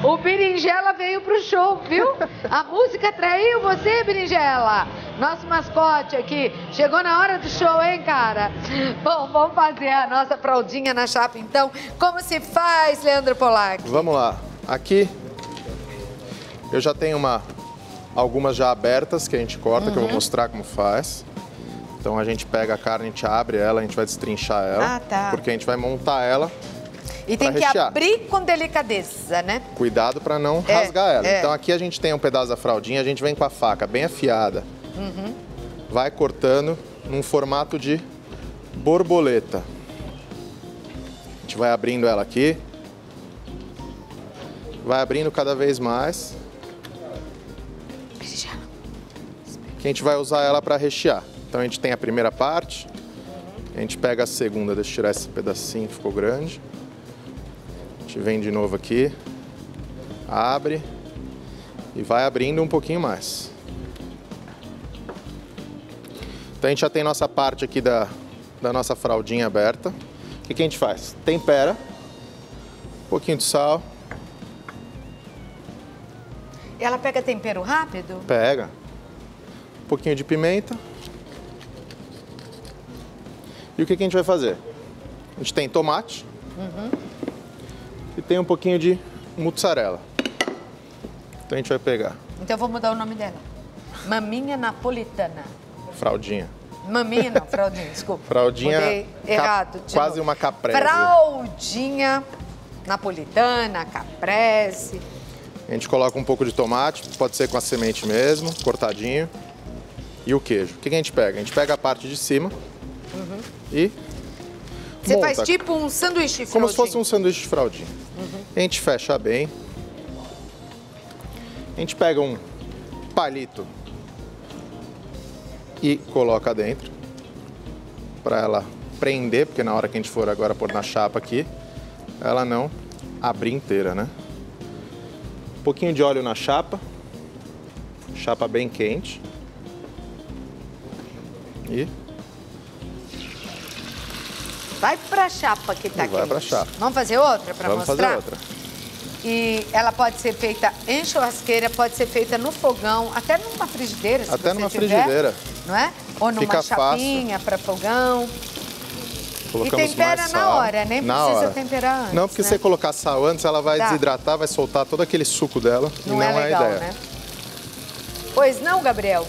O Berinjela veio pro show, viu? A música traiu você, Berinjela. Nosso mascote aqui. Chegou na hora do show, hein, cara? Bom, vamos fazer a nossa fraldinha na chapa, então. Como se faz, Leandro Polak? Vamos lá. Aqui eu já tenho algumas já abertas que a gente corta, que eu vou mostrar como faz. Então a gente pega a carne, a gente abre ela, a gente vai destrinchar ela. Ah, tá. Porque a gente vai montar ela. E tem Pra que rechear. abrir com delicadeza, né? Cuidado para não rasgar ela. Então aqui a gente tem um pedaço da fraldinha, a gente vem com a faca bem afiada. Vai cortando num formato de borboleta. A gente vai abrindo ela aqui. Vai abrindo cada vez mais. Que a gente vai usar ela para rechear. Então a gente tem a primeira parte. A gente pega a segunda, deixa eu tirar esse pedacinho que ficou grande. A gente vem de novo aqui, abre e vai abrindo um pouquinho mais. Então a gente já tem nossa parte aqui da nossa fraldinha aberta. O que a gente faz? Tempera, um pouquinho de sal, Ela pega tempero rápido? pega, um pouquinho de pimenta. E o que a gente vai fazer? A gente tem tomate. E tem um pouquinho de mussarela. Então a gente vai pegar Então eu vou mudar o nome dela. Maminha napolitana. fraldinha. Maminha não, fraldinha, desculpa. Fraldinha Mudei errado. de quase novo. uma caprese. Fraldinha napolitana, caprese. A gente coloca um pouco de tomate, pode ser com a semente mesmo, cortadinho. E o queijo. O que a gente pega? A gente pega a parte de cima e Você monta faz tipo um sanduíche como se fosse fraldinha. um sanduíche de fraldinha. A gente fecha bem. A gente pega um palito e coloca dentro para ela prender, porque na hora que a gente for agora pôr na chapa aqui, ela não abrir inteira, né? Um pouquinho de óleo na chapa, chapa bem quente. E Vai pra chapa que tá Vai quente. pra chapa. Vamos fazer outra pra vamos mostrar? fazer outra. E ela pode ser feita em churrasqueira, pode ser feita no fogão, até numa frigideira, se Até você numa tiver, frigideira. não é? Ou numa Fica chapinha para fogão. Colocamos E tempera mais na sal. hora, nem Na precisa hora. temperar antes, Não, porque né? se você colocar sal antes, ela vai Tá. desidratar, vai soltar todo aquele suco dela. Não e não é legal, a ideia. né? Pois não, Gabriel? Um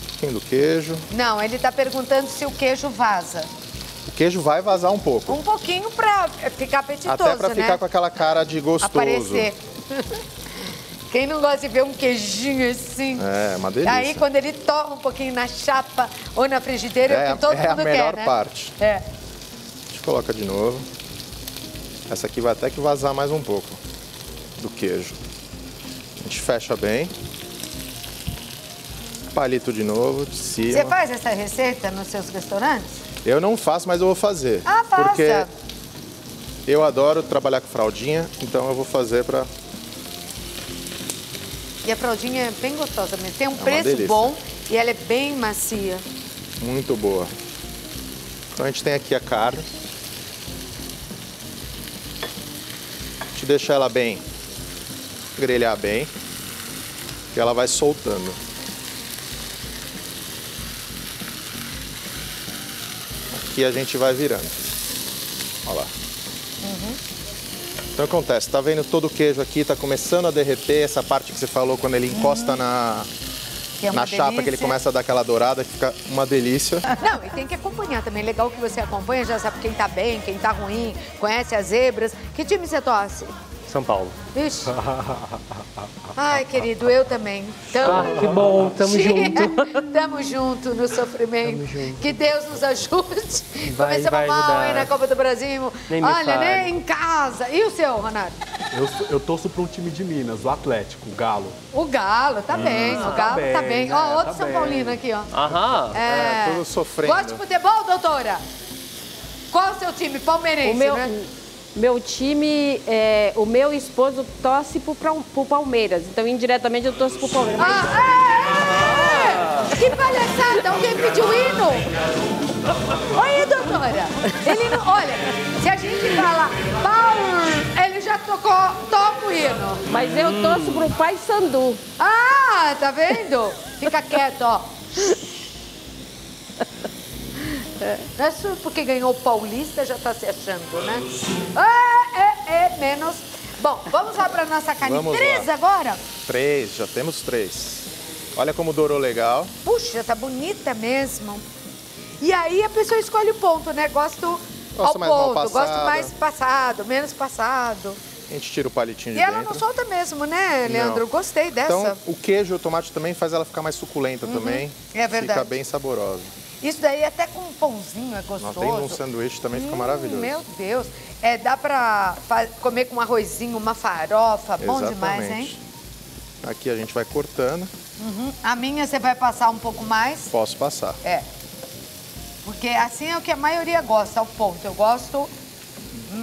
pouquinho do queijo. Não, ele tá perguntando se o queijo vaza. O queijo vai vazar um pouco. Um pouquinho pra ficar apetitoso, Até pra né? ficar com aquela cara de gostoso. Aparecer. Quem não gosta de ver um queijinho assim? É, uma delícia. Aí, quando ele torra um pouquinho na chapa ou na frigideira, é o que todo mundo quer, né? É a melhor parte. É. A gente coloca de novo. Essa aqui vai até que vazar mais um pouco do queijo. A gente fecha bem. Palito de novo, de cima. Você faz essa receita nos seus restaurantes? Eu não faço, mas eu vou fazer. Ah, faça. Porque eu adoro trabalhar com fraldinha, então eu vou fazer pra... E a fraldinha é bem gostosa mesmo. Tem um uma preço delícia. bom e ela é bem macia. Muito boa. Então a gente tem aqui a carne. A gente deixa ela bem, grelhar bem, e ela vai soltando. Aqui a gente vai virando. Olha lá. Então acontece, tá vendo todo o queijo aqui, tá começando a derreter, essa parte que você falou quando ele encosta na Que é uma chapa, que ele delícia. começa a dar aquela dourada, que fica uma delícia. Não, e tem que acompanhar também. Legal que você acompanha, já sabe quem tá bem, quem tá ruim, conhece as zebras. Que time você torce? São Paulo. Vixe. Ai, querido, eu também. Que bom, tamo junto. Tamo junto no sofrimento. Tamo junto. Que Deus nos ajude. Vai Começamos mal ajudar. aí na Copa do Brasil. Nem me Olha, fale. nem em casa. E o seu, Ronaldo? Eu torço para um time de Minas, o Atlético, o Galo. O Galo, tá bem. O Galo tá bem. Ó, outro tá São bem. Paulino aqui, ó. Aham. É, tudo sofrendo. Gosta de futebol, doutora? Qual o seu time? Palmeirense, O meu, né? meu time, o meu esposo torce pro Palmeiras. Então, indiretamente, eu torço pro Palmeiras. Que palhaçada! Alguém pediu hino? Oi, doutora. Ele não... Olha, se a gente fala Power, ele já toca o hino. Mas eu torço pro Paysandu. Ah, tá vendo? Fica quieto, ó. Não é só porque ganhou o Paulista, já tá se achando, né? Menos. Bom, vamos lá pra nossa carne. Vamos 3 lá. agora? 3, já temos 3. Olha como dourou legal. Puxa, tá bonita mesmo. E aí a pessoa escolhe o ponto, né? Gosto Gosta ao mais mal ponto, gosto passada. mais passado, menos passado. A gente tira o palitinho de E ela dentro. não solta mesmo, né, Leandro? Não. Gostei dessa. Então, o queijo e o tomate também faz ela ficar mais suculenta também. é verdade. Fica bem saborosa. Isso daí até com um pãozinho é gostoso. Tem num sanduíche também, fica maravilhoso. Meu Deus. Dá pra comer com um arrozinho, uma farofa. Bom demais, hein? Exatamente. Aqui a gente vai cortando. A minha você vai passar um pouco mais. Posso passar. Porque assim é o que a maioria gosta, ao ponto. Eu gosto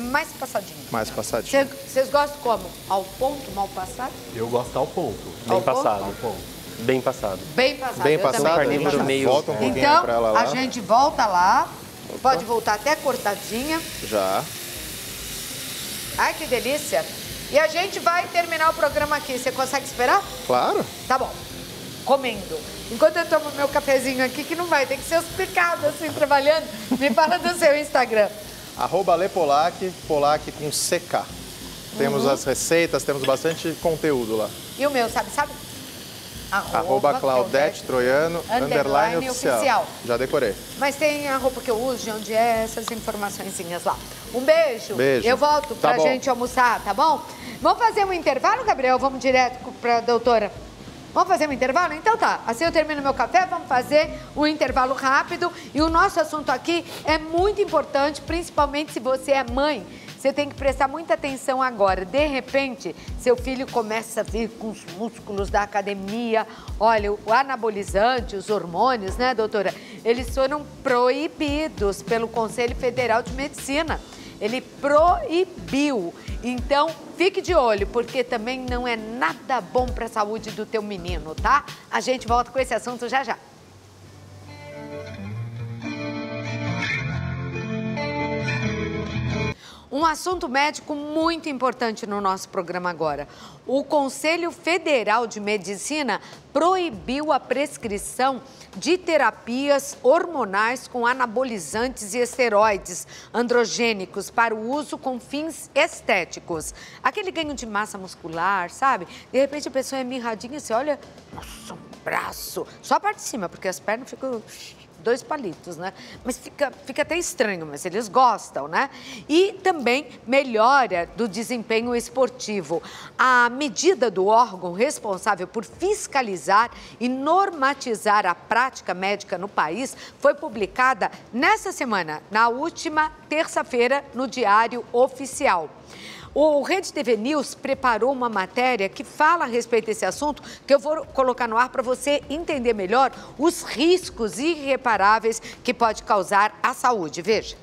mais passadinho. Mais passadinho. Vocês gostam como? Ao ponto, mal passado? Eu gosto ao ponto. Bem Ao passado. ponto. Bem passado. Bem passado. Bem eu passado, também a carnívoro gosto. gente meio- volta um pouquinho Então, pra ela lá. a gente volta lá. Pode voltar até cortadinha. Já. Ai, que delícia. E a gente vai terminar o programa aqui. Você consegue esperar? Claro. Tá bom. Comendo. Enquanto eu tomo meu cafezinho aqui, que não vai, tem que ser os picados assim, trabalhando. Me fala do seu Instagram. @lepolac, Polac com CK. Temos as receitas, temos bastante conteúdo lá. E o meu, sabe? @Claudete Troiano, _ oficial. Já decorei. Mas tem a roupa que eu uso, de onde é, essas informaçõezinhas lá. Um beijo. Beijo. Eu volto Tá pra bom. gente almoçar, tá bom? Vamos fazer um intervalo, Gabriel? Vamos direto pra doutora? Vamos fazer um intervalo? Então tá. Assim eu termino meu café, vamos fazer um intervalo rápido. E o nosso assunto aqui é muito importante, principalmente se você é mãe. Você tem que prestar muita atenção agora. De repente, seu filho começa a vir com os músculos da academia. Olha, o anabolizante, os hormônios, né, doutora? Eles foram proibidos pelo Conselho Federal de Medicina. Ele proibiu. Então, fique de olho, porque também não é nada bom para a saúde do teu menino, tá? A gente volta com esse assunto já já. Um assunto médico muito importante no nosso programa agora. O Conselho Federal de Medicina proibiu a prescrição de terapias hormonais com anabolizantes e esteroides androgênicos para o uso com fins estéticos. Aquele ganho de massa muscular, sabe? De repente a pessoa é mirradinha e você olha, nossa, um braço, só a parte de cima, porque as pernas ficam 2 palitos, né? Mas fica até estranho, mas eles gostam, né? E também melhora do desempenho esportivo. A medida do órgão responsável por fiscalizar e normatizar a prática médica no país foi publicada nessa semana, na última terça-feira, no Diário Oficial. O Rede TV News preparou uma matéria que fala a respeito desse assunto, que eu vou colocar no ar para você entender melhor os riscos irreparáveis que pode causar à saúde. Veja.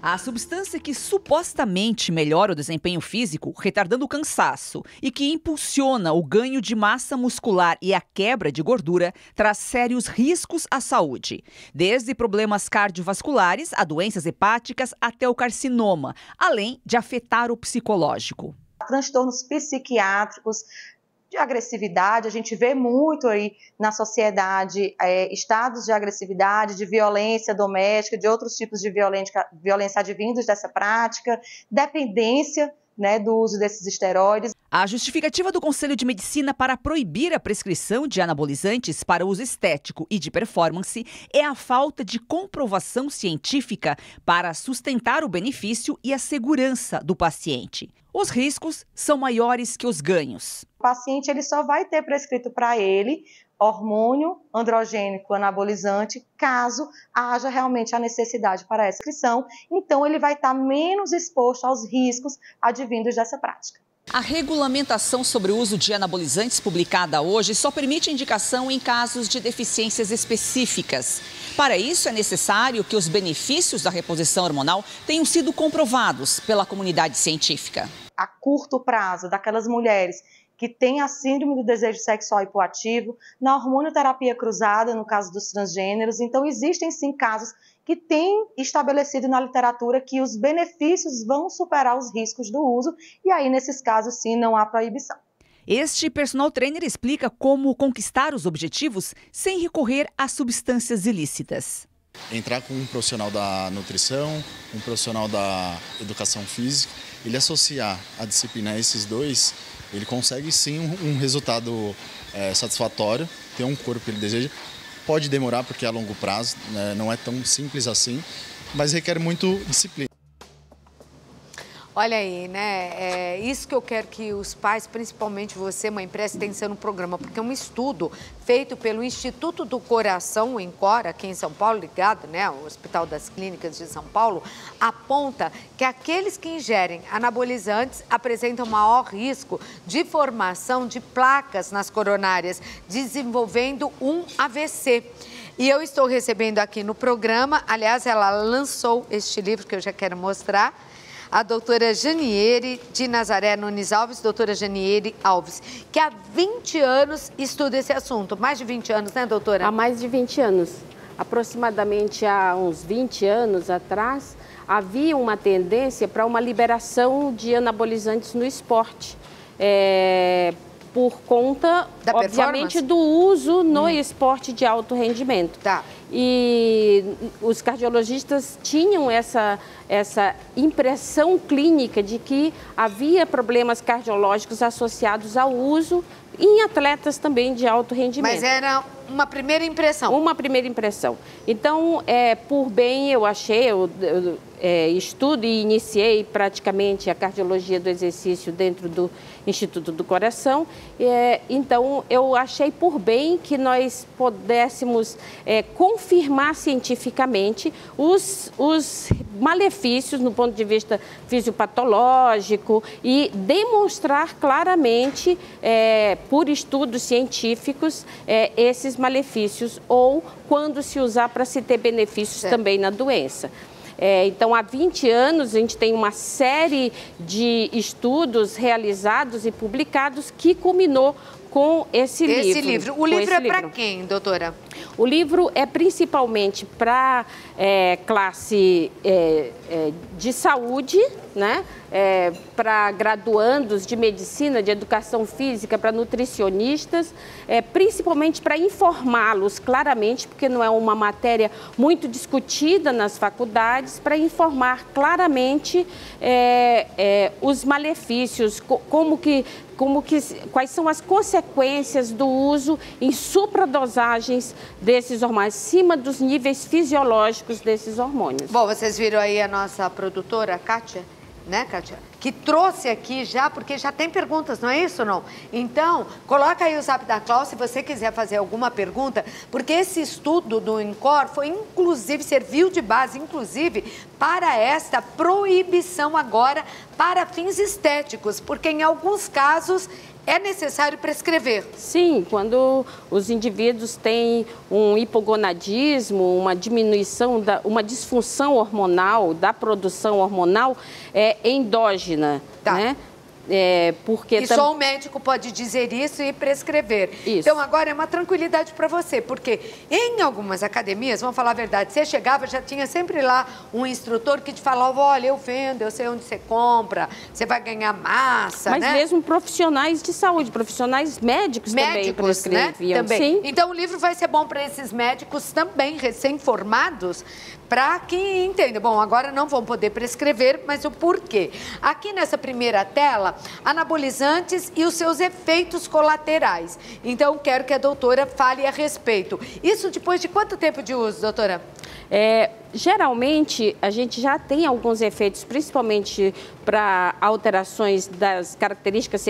A substância que supostamente melhora o desempenho físico, retardando o cansaço, e que impulsiona o ganho de massa muscular e a quebra de gordura, traz sérios riscos à saúde. Desde problemas cardiovasculares a doenças hepáticas até o carcinoma, além de afetar o psicológico. Transtornos psiquiátricos, de agressividade, a gente vê muito aí na sociedade estados de agressividade, de violência doméstica, de outros tipos de violência advindos dessa prática, dependência, né, do uso desses esteroides. A justificativa do Conselho de Medicina para proibir a prescrição de anabolizantes para uso estético e de performance é a falta de comprovação científica para sustentar o benefício e a segurança do paciente. Os riscos são maiores que os ganhos. O paciente ele só vai ter prescrito para ele hormônio androgênico anabolizante, caso haja realmente a necessidade para essa prescrição, então ele vai estar menos exposto aos riscos advindos dessa prática. A regulamentação sobre o uso de anabolizantes publicada hoje só permite indicação em casos de deficiências específicas. Para isso, é necessário que os benefícios da reposição hormonal tenham sido comprovados pela comunidade científica. A curto prazo, daquelas mulheres que têm a síndrome do desejo sexual hipoativo, na hormonioterapia cruzada, no caso dos transgêneros. Então, existem sim casos que têm estabelecido na literatura que os benefícios vão superar os riscos do uso, e aí, nesses casos, sim, não há proibição. Este personal trainer explica como conquistar os objetivos sem recorrer a substâncias ilícitas. Entrar com um profissional da nutrição, um profissional da educação física, ele associar a disciplina a esses dois, ele consegue sim um resultado satisfatório, ter um corpo que ele deseja. Pode demorar porque é a longo prazo, né? Não é tão simples assim, mas requer muito disciplina. Olha aí, né? É isso que eu quero que os pais, principalmente você, mãe, preste atenção no programa, porque é um estudo feito pelo Instituto do Coração, o INCOR, aqui em São Paulo, ligado, né, ao Hospital das Clínicas de São Paulo, aponta que aqueles que ingerem anabolizantes apresentam maior risco de formação de placas nas coronárias, desenvolvendo um AVC. E eu estou recebendo aqui no programa, aliás, ela lançou este livro que eu já quero mostrar, a doutora Janiele de Nazaré Nunes Alves, doutora Janiele Alves, que há 20 anos estuda esse assunto. Mais de 20 anos, né, doutora? Há mais de 20 anos. Aproximadamente há uns 20 anos atrás, havia uma tendência para uma liberação de anabolizantes no esporte. Por conta, obviamente, do uso no esporte de alto rendimento. Tá. E os cardiologistas tinham essa impressão clínica de que havia problemas cardiológicos associados ao uso em atletas também de alto rendimento. Mas era uma primeira impressão. Uma primeira impressão. Então, por bem, eu achei, eu estudo e iniciei praticamente a cardiologia do exercício dentro do Instituto do Coração. Então, eu achei por bem que nós pudéssemos confirmar cientificamente os malefícios no ponto de vista fisiopatológico e demonstrar claramente, por estudos científicos, esses malefícios, ou quando se usar para se ter benefícios também na doença. Então, há 20 anos, a gente tem uma série de estudos realizados e publicados que culminou com esse livro. O livro é para quem, doutora? O livro é principalmente para classe de saúde, né? Para graduandos de medicina, de educação física, para nutricionistas, principalmente para informá-los claramente, porque não é uma matéria muito discutida nas faculdades, para informar claramente os malefícios, quais são as consequências do uso em supradosagens desses hormônios, acima dos níveis fisiológicos desses hormônios. Bom, vocês viram aí a nossa produtora, Kátia, né, Kátia? Que trouxe aqui já, porque já tem perguntas, não é isso, não? Então, coloca aí o zap da Cláudia se você quiser fazer alguma pergunta, porque esse estudo do INCOR foi, inclusive, serviu de base, inclusive, para esta proibição agora para fins estéticos, porque em alguns casos é necessário prescrever. Sim, quando os indivíduos têm um hipogonadismo, uma diminuição, uma disfunção hormonal, da produção hormonal endógena, né? Porque só o médico pode dizer isso e prescrever. Isso. Então, agora é uma tranquilidade para você, porque em algumas academias, vamos falar a verdade, você chegava, já tinha sempre lá um instrutor que te falava, olha, eu vendo, eu sei onde você compra, você vai ganhar massa, Mas né? mesmo profissionais de saúde, profissionais médicos também prescreviam. Né? Também. Sim. Então, o livro vai ser bom para esses médicos também recém-formados, para que entendam. Bom, agora não vão poder prescrever, mas o porquê. Aqui nessa primeira tela, anabolizantes e os seus efeitos colaterais. Então, quero que a doutora fale a respeito. Isso depois de quanto tempo de uso, doutora? Geralmente, a gente já tem alguns efeitos, principalmente para alterações das características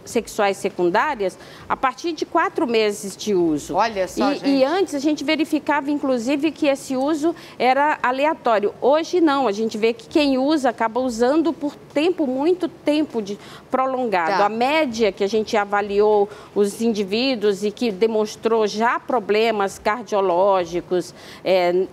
sexuais secundárias, a partir de 4 meses de uso. Olha só, gente. E antes a gente verificava, inclusive, que esse uso era aleatório. Hoje não, a gente vê que quem usa acaba usando por muito tempo prolongado. Tá. A média que a gente avaliou os indivíduos e que demonstrou já problemas cardiológicos,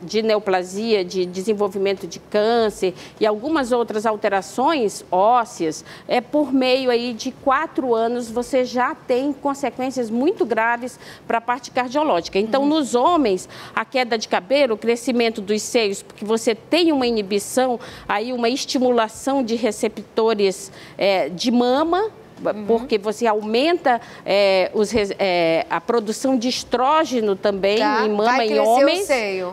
de neoplasia, de desenvolvimento de câncer e algumas outras alterações ósseas, por meio aí de 4 anos você já tem consequências muito graves para a parte cardiológica. Então, nos homens, a queda de cabelo, o crescimento dos seios, porque você tem uma inibição, aí uma estimulação de receptores de mama, porque você aumenta a produção de estrógeno também em mama e homens. O seio.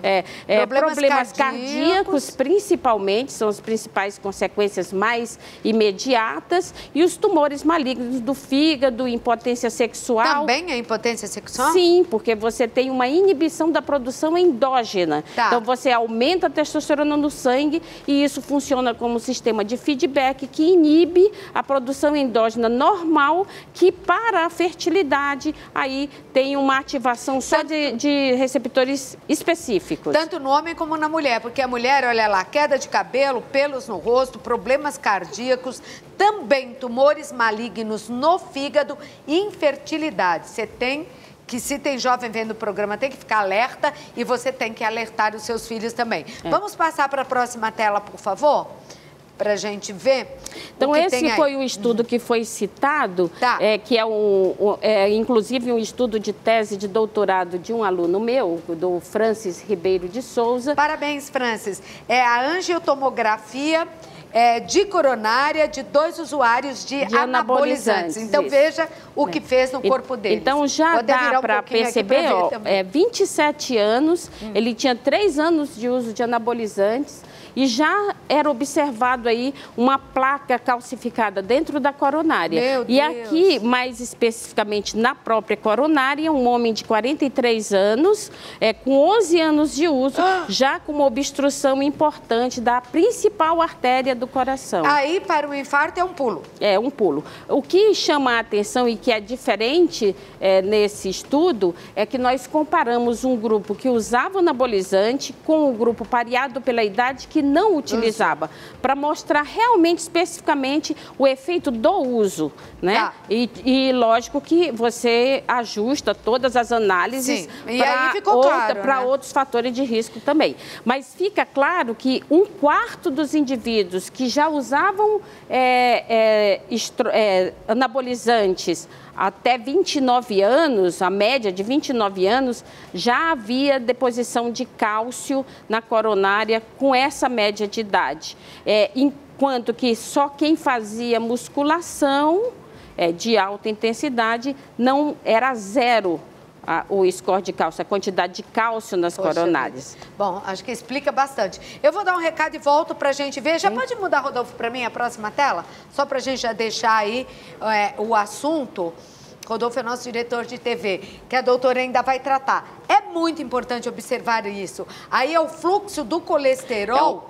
Problemas cardíacos, principalmente, são as principais consequências mais imediatas. E os tumores malignos do fígado, impotência sexual. Também a impotência sexual? Sim, porque você tem uma inibição da produção endógena. Tá. Então, você aumenta a testosterona no sangue e isso funciona como um sistema de feedback que inibe a produção endógena normal, que para a fertilidade aí tem uma ativação só de receptores específicos. Tanto no homem como na mulher, porque a mulher, olha lá, queda de cabelo, pelos no rosto, problemas cardíacos, também tumores malignos no fígado e infertilidade. Você tem que, se tem jovem vendo o programa, tem que ficar alerta e você tem que alertar os seus filhos também. Vamos passar para a próxima tela, por favor? Para a gente ver. Então, esse foi o estudo que foi citado, que é inclusive um estudo de tese de doutorado de um aluno meu, do Francis Ribeiro de Souza. Parabéns, Francis. É a angiotomografia de coronária de 2 usuários de anabolizantes. Então, veja o que fez no corpo deles. Então, já dá para perceber, 27 anos, ele tinha 3 anos de uso de anabolizantes, e já era observado aí uma placa calcificada dentro da coronária. Meu Deus. E aqui, mais especificamente na própria coronária, um homem de 43 anos, com 11 anos de uso, já com uma obstrução importante da principal artéria do coração. Aí, para o infarto, é um pulo. É um pulo. O que chama a atenção e que é diferente nesse estudo é que nós comparamos um grupo que usava anabolizante com um grupo pareado pela idade que não utilizava, para mostrar realmente, especificamente, o efeito do uso, né? E lógico que você ajusta todas as análises para outros fatores de risco também. Mas fica claro que 1/4 dos indivíduos que já usavam anabolizantes até 29 anos, a média de 29 anos, já havia deposição de cálcio na coronária com essa média de idade. Enquanto que só quem fazia musculação de alta intensidade não era zero o score de cálcio, a quantidade de cálcio nas coronárias. Bom, acho que explica bastante. Eu vou dar um recado e volto para a gente ver. Já pode mudar, Rodolfo, para mim a próxima tela? Só para a gente já deixar aí o assunto. Rodolfo é nosso diretor de TV, que a doutora ainda vai tratar. É muito importante observar isso. Aí é o fluxo do colesterol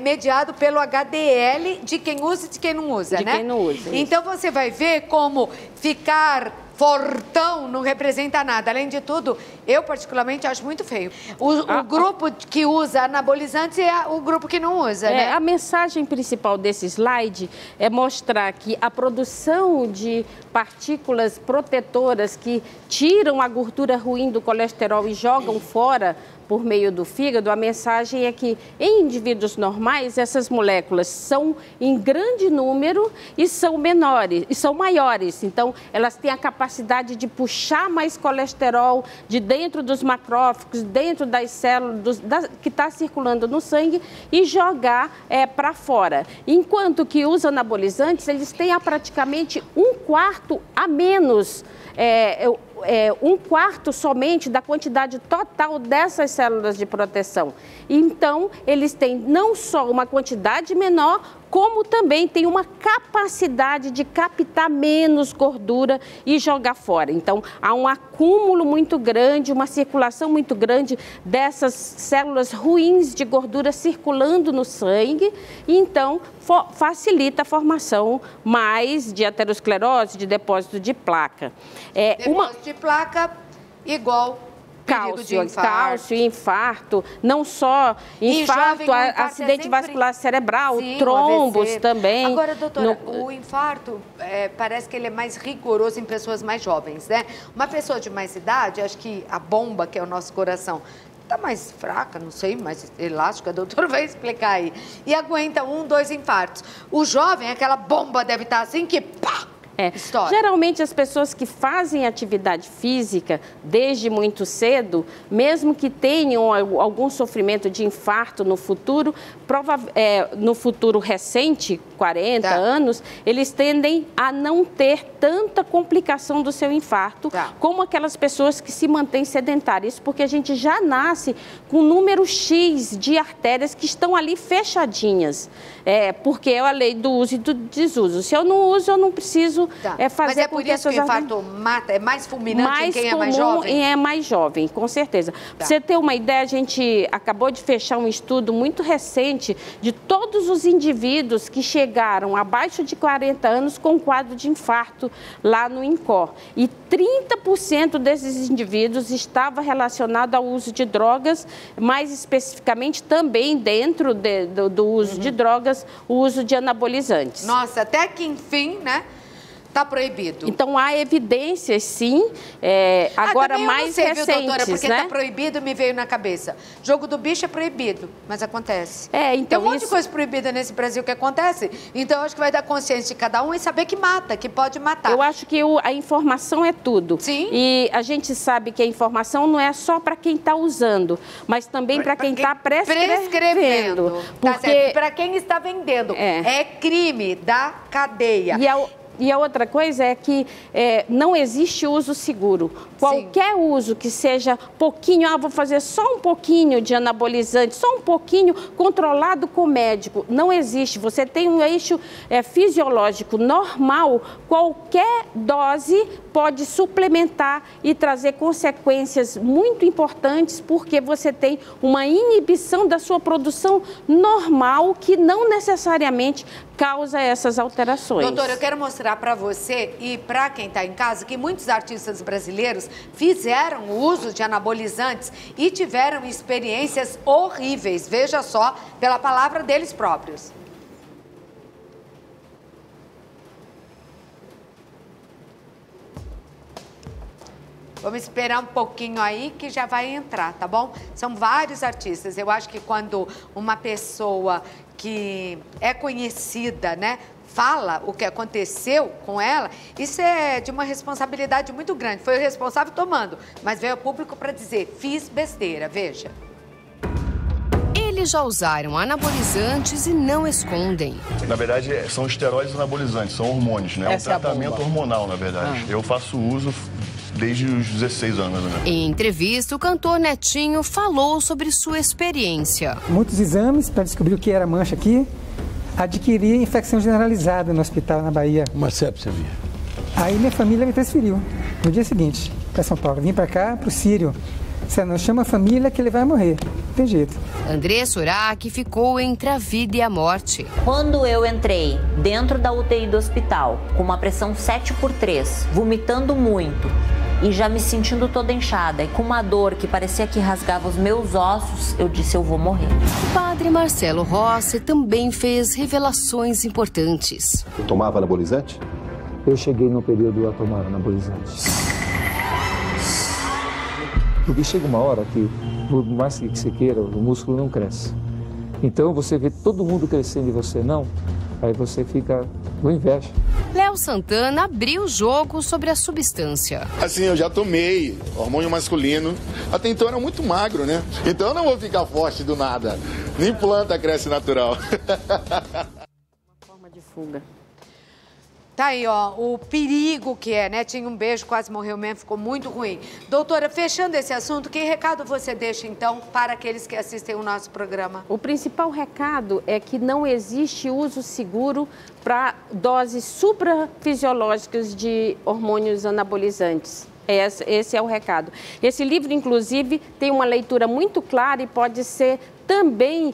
mediado pelo HDL de quem usa e de quem não usa, né? De quem não usa. Então você vai ver como ficar fortão não representa nada. Além de tudo, eu particularmente acho muito feio. O grupo que usa anabolizantes é o grupo que não usa, né? A mensagem principal desse slide é mostrar que a produção de partículas protetoras que tiram a gordura ruim do colesterol e jogam fora por meio do fígado, a mensagem é que em indivíduos normais essas moléculas são em grande número e são menores, e são maiores. Então, elas têm a capacidade de puxar mais colesterol de dentro dos macrófagos, dentro das células que está circulando no sangue e jogar para fora. Enquanto que os anabolizantes, eles têm praticamente 1/4 a menos, 1/4 somente da quantidade total dessas células de proteção. Então, eles têm não só uma quantidade menor, como também tem uma capacidade de captar menos gordura e jogar fora. Então, há um acúmulo muito grande, uma circulação muito grande dessas células ruins de gordura circulando no sangue, e então facilita a formação mais de aterosclerose, de depósito de placa. Depósito de placa igual cálcio, infarto, não só infarto, acidente vascular cerebral, sim, trombos também. Agora, doutora, o infarto parece que ele é mais rigoroso em pessoas mais jovens, né? Uma pessoa de mais idade, acho que a bomba, que é o nosso coração, está mais fraca, não sei, mais elástica, a doutora vai explicar aí. E aguenta 1, 2 infartos. O jovem, aquela bomba deve estar assim que pá! Geralmente as pessoas que fazem atividade física desde muito cedo, mesmo que tenham algum sofrimento de infarto no futuro, no futuro recente, 40 anos, eles tendem a não ter tanta complicação do seu infarto, como aquelas pessoas que se mantêm sedentárias. Isso porque a gente já nasce com um número X de artérias que estão ali fechadinhas. Porque é a lei do uso e do desuso. Se eu não uso, eu não preciso fazer. Mas é por isso que o infarto mata, é mais fulminante em quem é mais jovem? E é mais jovem, com certeza. Pra você ter uma ideia, a gente acabou de fechar um estudo muito recente de todos os indivíduos que chegaram abaixo de 40 anos com quadro de infarto lá no INCOR. E 30% desses indivíduos estava relacionado ao uso de drogas, mais especificamente também dentro do uso de drogas, o uso de anabolizantes. Nossa, até que enfim, né? Está proibido. Então, há evidências, sim, agora mais recentes, viu, doutora, porque está proibido, me veio na cabeça. Jogo do bicho é proibido, mas acontece. Então tem um monte de coisa proibida nesse Brasil que acontece, então eu acho que vai dar consciência de cada um e saber que mata, que pode matar. Eu acho que a informação é tudo. Sim. E a gente sabe que a informação não é só para quem está usando, mas também para quem está prescrevendo. Porque para quem está vendendo, é crime da cadeia. E a outra coisa é que não existe uso seguro. Qualquer uso que seja pouquinho, vou fazer só um pouquinho de anabolizante, só um pouquinho, controlado com o médico, não existe. Você tem um eixo fisiológico normal, qualquer dose pode suplementar e trazer consequências muito importantes, porque você tem uma inibição da sua produção normal que não necessariamente causa essas alterações. Doutora, eu quero mostrar para você e para quem está em casa que muitos artistas brasileiros fizeram uso de anabolizantes e tiveram experiências horríveis. Veja só, pela palavra deles próprios. Vamos esperar um pouquinho aí que já vai entrar, tá bom? São vários artistas. Eu acho que quando uma pessoa que é conhecida, né, fala o que aconteceu com ela, isso é de uma responsabilidade muito grande. Foi o responsável tomando, mas veio ao público para dizer, fiz besteira, veja. Eles já usaram anabolizantes e não escondem. Na verdade, são esteroides anabolizantes, são hormônios, né? É um tratamento hormonal, na verdade. Eu faço uso desde os 16 anos, mais ou menos. Em entrevista, o cantor Netinho falou sobre sua experiência. Muitos exames para descobrir o que era mancha aqui. Adquiri infecção generalizada no hospital na Bahia. Uma sepsia havia. Aí minha família me transferiu no dia seguinte para São Paulo. Vim para cá, para o Sírio. Você não chama a família que ele vai morrer. Não tem jeito. André Surak ficou entre a vida e a morte. Quando eu entrei dentro da UTI do hospital, com uma pressão 7/3, vomitando muito e já me sentindo toda inchada e com uma dor que parecia que rasgava os meus ossos, eu disse, eu vou morrer. O padre Marcelo Rossi também fez revelações importantes. Eu tomava anabolizante? Eu cheguei no período a tomar anabolizante. Porque chega uma hora que, por mais que você queira, o músculo não cresce. Então você vê todo mundo crescendo e você não, aí você fica com inveja. Léo Santana abriu o jogo sobre a substância. Assim, eu já tomei hormônio masculino. Até então era muito magro, né? Então eu não vou ficar forte do nada. Nem planta cresce natural. Uma forma de fuga. Tá aí, ó, o perigo que é, né? Tinha um beijo, quase morreu mesmo, ficou muito ruim. Doutora, fechando esse assunto, que recado você deixa, então, para aqueles que assistem o nosso programa? O principal recado é que não existe uso seguro para doses suprafisiológicas de hormônios anabolizantes. Esse é o recado. Esse livro, inclusive, tem uma leitura muito clara e pode ser também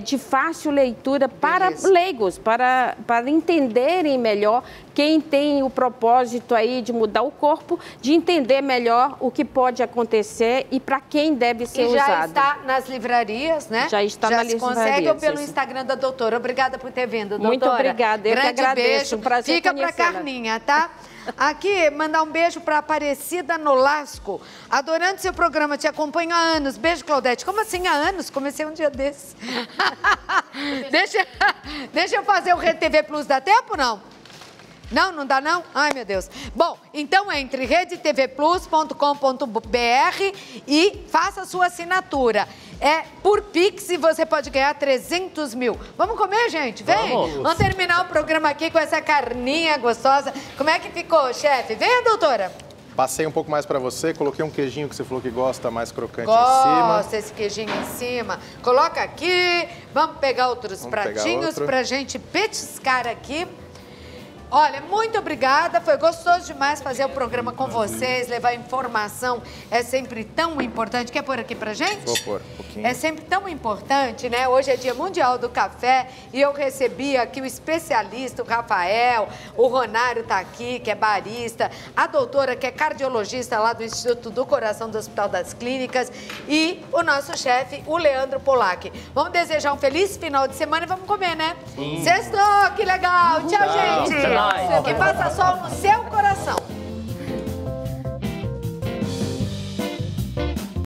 de fácil leitura para leigos, para entenderem melhor quem tem o propósito aí de mudar o corpo, de entender melhor o que pode acontecer e para quem deve ser usado. E já está nas livrarias, né? Já está nas livrarias. Já se consegue ou pelo Instagram da doutora. Obrigada por ter vindo, doutora. Muito obrigada, eu grande que agradeço. Beijo. Um prazer Fica para Carninha, tá? Aqui, mandar um beijo para Aparecida Nolasco. Adorando seu programa, te acompanho há anos. Beijo, Claudete. Como assim há anos? Comecei um dia desses. Deixa eu fazer o Rede TV Plus, dá tempo ou não? Não, não dá não? Ai, meu Deus. Bom, então entre redetvplus.com.br e faça a sua assinatura. É por Pix e você pode ganhar 300 mil. Vamos comer, gente? Vem! Vamos terminar o programa aqui com essa carninha gostosa. Como é que ficou, chefe? Venha, doutora. Passei um pouco mais pra você, coloquei um queijinho que você falou que gosta, mais crocante em cima. Gosta esse queijinho em cima. Coloca aqui. Vamos pegar outros pratinhos pra gente petiscar aqui. Olha, muito obrigada, foi gostoso demais fazer o programa com vocês, levar informação é sempre tão importante. Quer pôr aqui pra gente? Vou pôr um pouquinho. É sempre tão importante, né? Hoje é Dia Mundial do Café e eu recebi aqui o especialista, o Rafael, o Ronário tá aqui, que é barista, a doutora, que é cardiologista lá do Instituto do Coração do Hospital das Clínicas e o nosso chefe, o Leandro Polak. Vamos desejar um feliz final de semana e vamos comer, né? Sextou, que legal! Tchau, gente! Que passa sol no seu coração.